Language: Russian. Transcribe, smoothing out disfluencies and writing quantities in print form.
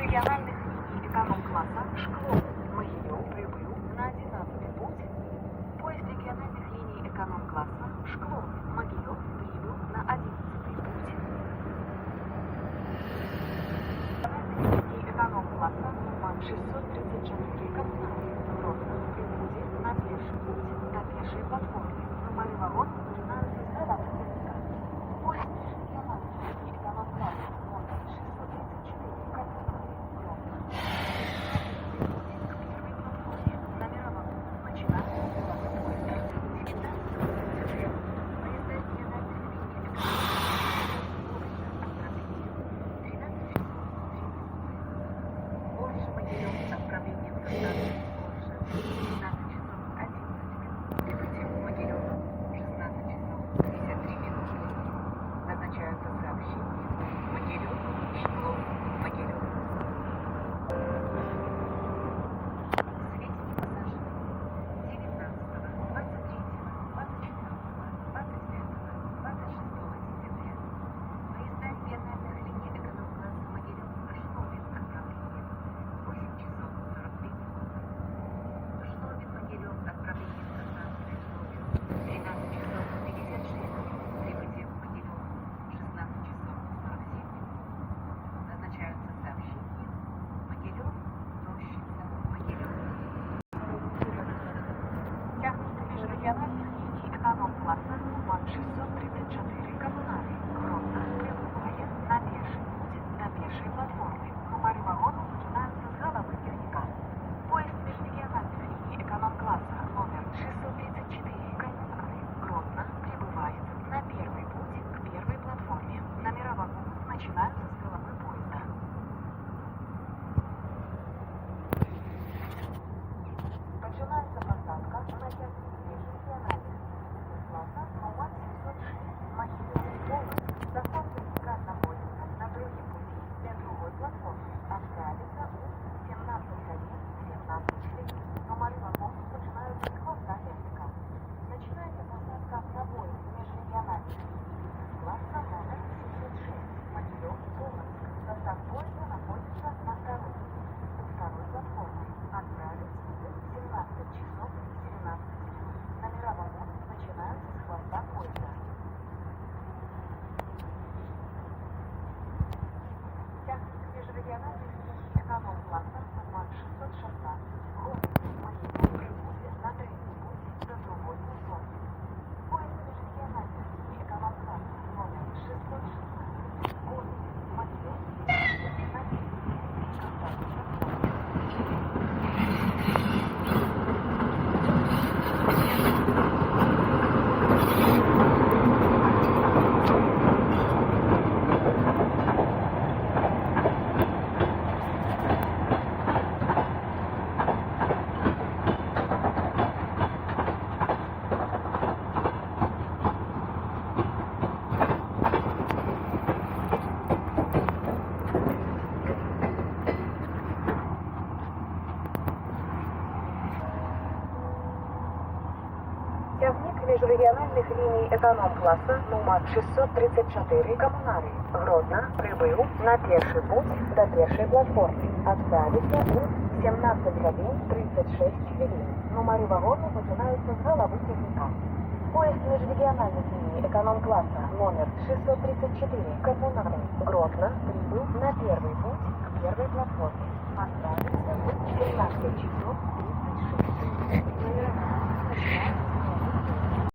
межрегиональных линий эконом-класса Шклов, Могилев прибыл на 11-й путь. Поезд региональных линий эконом-класса Шклов, Могилев прибыл на 11-й путь. Линии эконом-класса номер 634 Коммунарий, Гродно, прибудет на пеший путь до пешей платформы. Номеры вагон начинаются с головы языка. Поезд межрегиональных линий эконом-класса номер 634 Коммунарий, Гродно, номера вагон начинаются с головы поезда. Поезда региональных линий Больше Могилев с отправлением до станции Оржа 12 часов 11 минут. Прибытие в Могилев 16 часов 53 минуты. Назначаются сообщения. Могилев, Шклов, Могилев. Сведения пассажиров 19, 23, 24, 25, 26 сентября. Поезда региональных линий эконом-класса Могилев Жлобин отправление 8 часов 42 минуты. Жлобин Могилев отправление до станции Жлобин 13 часов 56 минут. Прибытие в Могилев 16 часов 47 минут. Назначаются сообщения. Могилев, Рощица, Могилев. Техника межрегиональных линий эконом-класса номер 634 Коммунарий, Гродно, прибывает на пеший путь до пешей платформы. Номеры вагонов начинаются с головы пикника. Поезд межрегиональных линий эконом-класса номер 634 Коммунарий, Гродно, прибывает на первый путь к первой платформе. Номера вагонов начинаются с головы поезда. Начинается посадка на технике межрегиональных линий класса номер 706 Могилев, Полоцк. Доставка центрального поезда на другом пути для другой платформы отправится у 17:17. Номеры вагонов начинаются с хвоста языка. Начинается посадка на поезд межрегиональных линий класса номер 706 Могилев, Полоцк. Состав поезда находится на второй пути у второй платформы. Отправится в 17 часов 17 минут. Номера вагонов начинаются с хвоста поезда. Техника межрегиональных линий эконом-класса номер 616 Гомель, Могилев прибудет на третий путь до другой платформы. Поезд межрегиональных линий эконом-класса номер 616 Гомель, Могилев прибудет на третий путь до второй платформы. Техник межрегиональных линий эконом-класса номер 634 Коммунарий, Гродно, прибыл на пеший путь до пешей платформы. Отправится у 17:36. Номеры вагонов начинаются с головы пикника. Поезд межрегиональных линий эконом-класса номер 634 Коммунарий, Гродно, прибыл на первый путь к первой платформе. Отправится в 17 часов